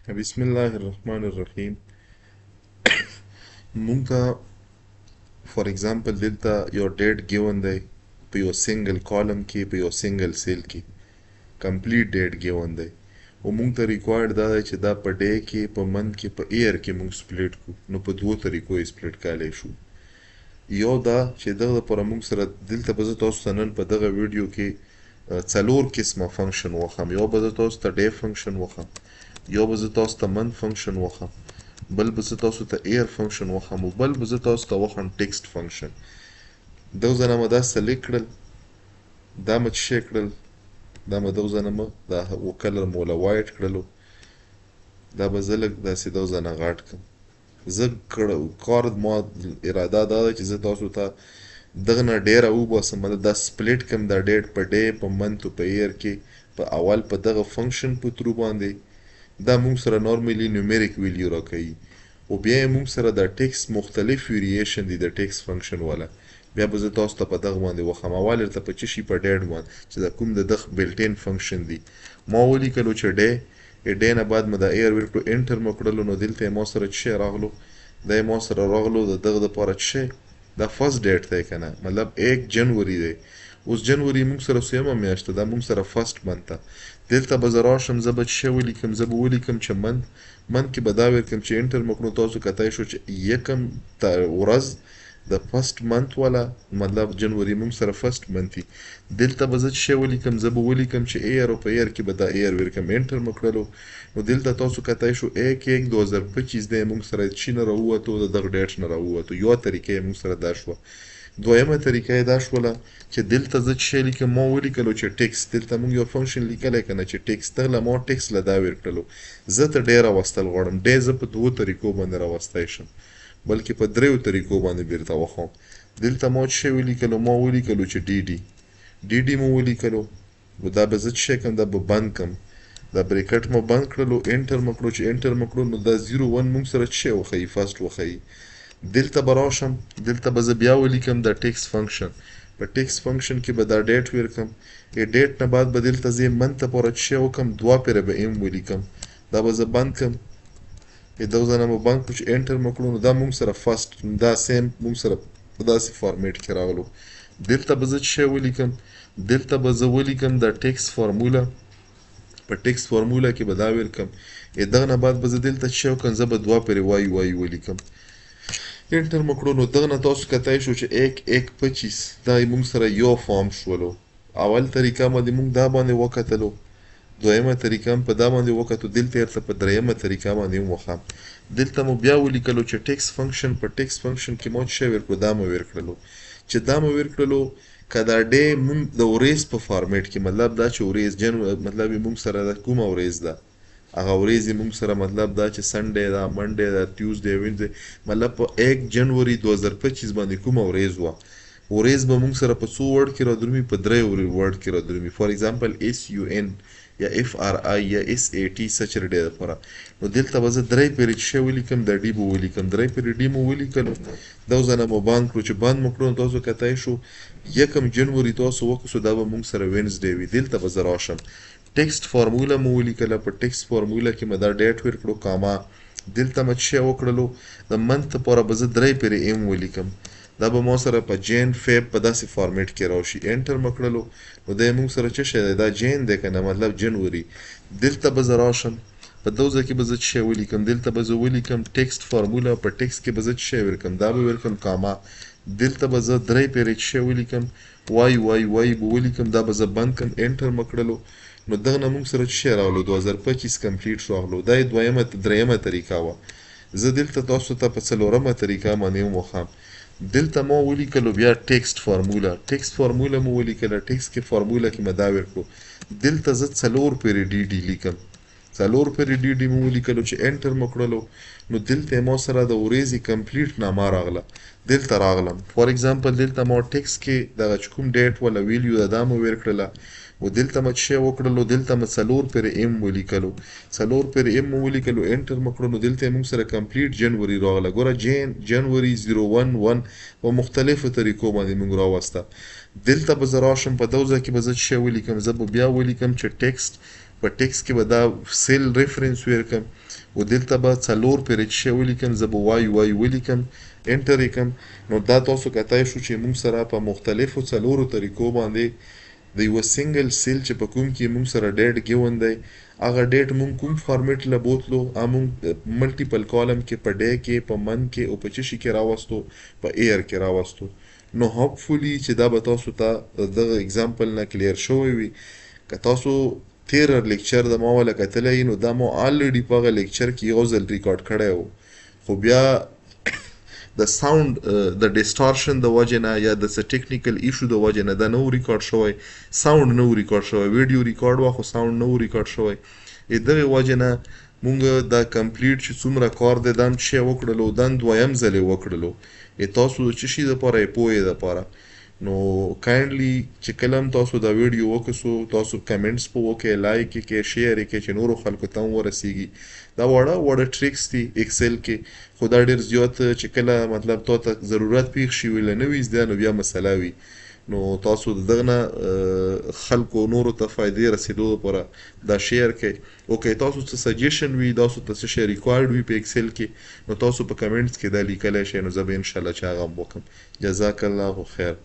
بسم الله الرحمن الرحیم. مونږ ته فور ایگزامپل دلته یو ډیټ ګیون دی په یو سنگل کالم کې په یو سنگل سیل کې کمپلیټ ډیټ ګیون دی او مونږ ته ریکوایرډ دا دی چې دا په ډے کې په منت کې په ایر کې مونږ سپلیټ کړو. نو په دوو طریقو یې سپلیټ کولی شو. یو دا چې دغه دپاره مونږ سره دلته به زه تاسو ته نن په دغه ویډیو کې څلور قسمه فنکشن وښم. یو به زه تاسو ته ډے فنکشن وښم، یو به زه تاسو ته منت فنکشن وښم، بل به زه تاسو ته ایر فنکشن وښم او بل به زه تاسو ته وښم ټیکسټ فنکشن. دغه ځنه مې دا سلیکټ کړل، دا مې څه شی کړل، دا مې دغه ځنه مې دا کلر مې وله وایټ کړلو. دا به زه لږ داسې دغه ځنه غټ کړم. زه کار ما اراده دا ده چې زه تاسو ته دغه نه ډېره وباسم، مطلب دا سپلیټ کړم دا ډیټ په ډے په منت او په ایر کې په اول په دغه فنکشن په ترو باندې. دا مونږ سره نارملی نیومریک ویلیو راکوي او بیا یې مونږ سره دا ټیکسټ مختلف ویریشن دي د ټیکسټ فنکشن والا. بیا به زه تاسو ته په دغه باندې وښم. اول درته په څه شي په ډیټ باندې چې دا کوم د دغه بلټین فنکشن دي ما ولیکلو چې ډے ډے نه بعد مې دا ایر ورکړو انټر مې کړلو. نو دلته یې ما سره څه شی راغلو، دا یې ما سره راغلو د دغه دپاره څه شی دا فرست ډیټ دی که نه، مطلب 1 جنوري دی. اوس جنوري مونږ سره څویمه میاشت ده، دا مونږ سره فرست منت ده. دلته به زه راشم، زه به څه شی ولیکم، زه به ولیکم چې منت کې به دا ورکړم چې انټر مې کړو. تاسو کتای شو چې یکم ورځ د فرست منت والا، مطلب جنوري مونږ سره فرست منت وي. دلته به زه څه شی ولیکم، زه به ولیکم چې ایر او په ایر کې به دا ایر ورکړم انټر مې کړلو. نو دلته تاسو کتای شو 1/1/2025 دی مونږ سره څه نه راووتو، د دغه ډیټ نه راووتو. یوه طریقه یې مونږ سره دا شوه. دویمه طریقه یې دا شوله چې دلته زه څه شی لیکم، ما ولیکلو چې ټیکسټ. دلته مونږ یو فنکشن لیکلی که نه چې ټیکسټ، دغله ما ټیکسټ له دا ورکړلو. زه ته ډے راوستل غواړم. ډے زه په دوو طریقو باندې راوستی شم، بلکې په دریو طریقو باندې بیرته وښوم. دلته ما څه شی ولیکلو، ما ولیکلو چې ډي ډي مو ولیکلو. نو دا به زه څه شی کړم، دا به بند کړم، دا بریکټ مو بند کړلو، انټر مو کړو. چې انټر مو کړو نو دا 0 1 مونږ سره څه شی وښیي، فرست وښیي. دلته به راشم، دلته به زه بیا ولیکم د ټیکسټ فنکشن. په ټیکسټ فنکشن کې به دا ډیټ ورکم. ډیټ نه بعد به دلته زه منت لپاره څه شی وکړم، 2 پیره به ام ولیکم. دا به زه بند کړم، دغه ځای نه مو بند کړو چې انټر مو کړو. نو دا مونږ سره فرست، دا سیم مونږ سره په داسې فارمیټ کې راغلو. دلته به زه څه شی ولیکم، دلته به زه ولیکم د ټیکسټ فارموله. په ټیکسټ فارموله کې به دا ورکم. دغه نه بعد به زه دلته څه شی وکړم، زه به 2 پیره وای ولیکم. انټر مو کړو. نو دغه نه تاسو کتای شو چې 1/1/25 دا مونږ سره یو فارم شولو. اول طریقه باندې مونږ دا باندې وکتلو، دویمه طریقه هم په دا باندې وکتو. دلته یې په دریمه طریقه باندې هم وښم. دلته مو بیا ولیکلو چې ټیکسټ فنکشن، په ټیکسټ فنکشن کې مو څه شی ورکړو، دا مو ورکړلو. چې دا مو ورکړلو که دا ډے مونږ د ورځ په فارمیټ کې، مطلب دا چې ورځ مطلب یې مونږ سره دا کومه ورځ ده، هغه ورځ یې مونږ سره مطلب دا چې سنډے ده، منډے ده، ټیوزډے، وینزډے، مطلب په 1 جنوري 2025 باندې کومه ورځ وه. ورځ به مونږ سره په څو ورډ کې رادرومي، په 3 ورډ کې رادرومي. فار ایگزامپل SUN یا FRI یا SAT سچرډے دپاره. نو دلته به زه 3 پیرې څه شی ولیکم، د ډي به ولیکم. 3 پیرې ډي مو ولیکلو. دغه ځای نه مو بند کړو. چې بند مو کړو نو تاسو کتای شو 1 جنوري تاسو وکړو، دا به مونږ سره وینزډے وي. دلته به زه راشم، ټیکسټ فارموله مو ولیکله. په ټیکسټ فارموله کې مې دا ډیټ ورکړو کاما. دلته مې څه شی وکړلو، د منت لپاره به زه 3 پیرې ام ولیکم. دا به ما سره په جین فیب په داسې فارمیټ کې راشي. انټر مې کړلو. نو دا یې مونږ سره څه شی دی، دا جین دی که نه، مطلب جنوري. دلته به زه راشم، په دغه ځای کې به زه څه شی ولیکم، دلته به زه ولیکم ټیکسټ فارموله. په ټیکسټ کې به زه څه شی ورکم، دا به ورکم کاما. دلته به زه 3 پیرې څه شی ولیکم، وای به ولیکم. دا به زه بند کړم، انټر مې کړلو. نو دغه نه مونږ سره څه شی راغلو، 2025 کمپلیټ راغلو. دا یې دریمه طریقه وه. زه دلته تاسو ته په څلورمه طریقه باندې هم وښم. دلته ما ولیکلو بیا ټیکسټ فارموله. ټیکسټ فارموله مو ولیکله. ټیکسټ کې فارموله کې مې دا ورکړو. دلته زه 4 پیرې ډي ډي لیکم. 4 پیرې ډي ډي مو ولیکلو. چې انټر مو کړلو. نو دلته ما سره د ورځې کمپلیټ نامه راغله. دلته راغلم. فار ایگزامپل دلته ما ټیکسټ کې دغه چې کوم ډیټ ولا ویلیو ده دا مو ورکړله. و دلته مې څه شی وکړلو، دلته مې 4 پیرې ام ولیکلو. 4 پیرې ام مو ولیکلو، انټر مو کړو. نو دلته یې مونږ سره کمپلیټ جنوري راغله. ګوره جنوري 011 په مختلفو طریقو باندې مونږ راوسته. دلته به زه راشم، په دغه ځای کې به زه څه شی ولیکم، زه به بیا ولیکم چې ټیکسټ په ټیکس کې به دا سیل ریفرنس ورکم او دلته به څلور پیرې چې ولیکم زه به وای ولیکم انټر یې کم نو دا تاسو کتای شو چې موږ سره په مختلفو څلورو طریقو باندې د یوه سنګل سیل چې په کوم کې موږ سره ډیټ ګیون دی هغه ډیټ موږ کوم فارمیټ له بوتلو موږ ملټیپل کالم کې په ډے کې په من کې او په چشي کې راوستو په ایر کې راوستو نو هوپفولي چې دا به تاسو ته دغه اگزامپل نه کلیر شوی وي که تاسو تیر لیکچر د ما ولا کتلی نو دا مو الریډي په هغه لیکچر کې یو ځل ریکارډ کړی و خو بیا د ساوند د ډیسټارشن د وجه نه یا د څه ټیکنیکل ایشو د وجه نه دا نو ریکارډ شوی ساوند نو ریکارډ شوی ویډیو ریکارډ وا خو ساوند نو ریکارډ شوی دغه وجه نه مونږ دا کمپلیټ چې څومره کار دی دا شی وکړلو دا دویم ځل یې وکړلو تاسو د څه شي دپاره یې پوهې دپاره نو کایندلی چې کله هم تاسو دا ویډیو وکړسو تاسو کمنټس په وکړئ لایک یې کړئ شیر یې کړئ چې نورو خلکو ته هم ورسیږي دا وړه ټریکس دي ایکسل کې خو دا ډېر زیات چې کله مطلب تا ته ضرورت پیښ شي وي له نه وي زده نو بیا مسله وي نو تاسو د دغه نه خلکو نورو ته فایدې رسېدو لپاره دا شیر کړئ او که تاسو څه سجیشن وي تاسو ته څه شی ریکوایرډ وي په ایکسل کې نو تاسو په کمنټس کې دا لیکلی شئ نو زه به انشاءالله چې هغه هم وکړم جزاک الله خیر